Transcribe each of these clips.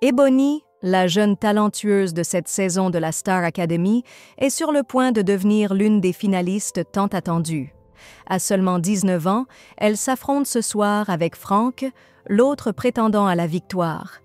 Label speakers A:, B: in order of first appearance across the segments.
A: Ebony, la jeune talentueuse de cette saison de la Star Academy, est sur le point de devenir l'une des finalistes tant attendues. À seulement 19 ans, elle s'affronte ce soir avec Franck, l'autre prétendant à la victoire.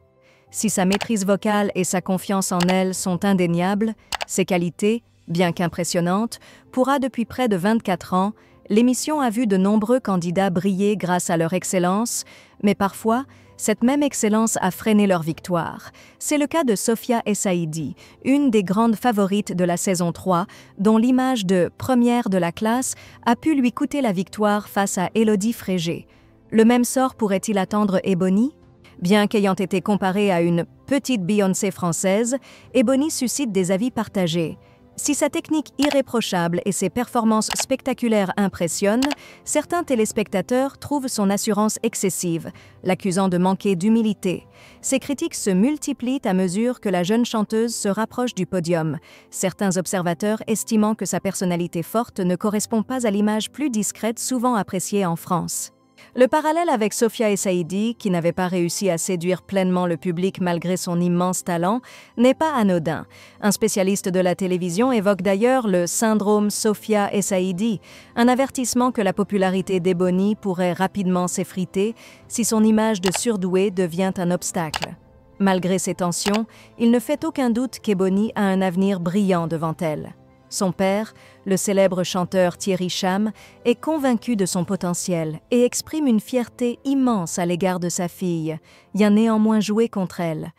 A: Si sa maîtrise vocale et sa confiance en elle sont indéniables, ses qualités, bien qu'impressionnantes, pourra depuis près de 24 ans, l'émission a vu de nombreux candidats briller grâce à leur excellence, mais parfois, cette même excellence a freiné leur victoire. C'est le cas de Sophia Essaidi, une des grandes favorites de la saison 3, dont l'image de première de la classe a pu lui coûter la victoire face à Élodie Frégé. Le même sort pourrait-il attendre Ebony? Bien qu'ayant été comparée à une petite Beyoncé française, Ebony suscite des avis partagés. Si sa technique irréprochable et ses performances spectaculaires impressionnent, certains téléspectateurs trouvent son assurance excessive, l'accusant de manquer d'humilité. Ces critiques se multiplient à mesure que la jeune chanteuse se rapproche du podium, certains observateurs estimant que sa personnalité forte ne correspond pas à l'image plus discrète souvent appréciée en France. Le parallèle avec Sophia Essaidi, qui n'avait pas réussi à séduire pleinement le public malgré son immense talent, n'est pas anodin. Un spécialiste de la télévision évoque d'ailleurs le syndrome Sophia Essaidi, un avertissement que la popularité d'Ebony pourrait rapidement s'effriter si son image de surdouée devient un obstacle. Malgré ces tensions, il ne fait aucun doute qu'Ebony a un avenir brillant devant elle. Son père, le célèbre chanteur Thierry Cham, est convaincu de son potentiel et exprime une fierté immense à l'égard de sa fille, ayant néanmoins joué contre elle.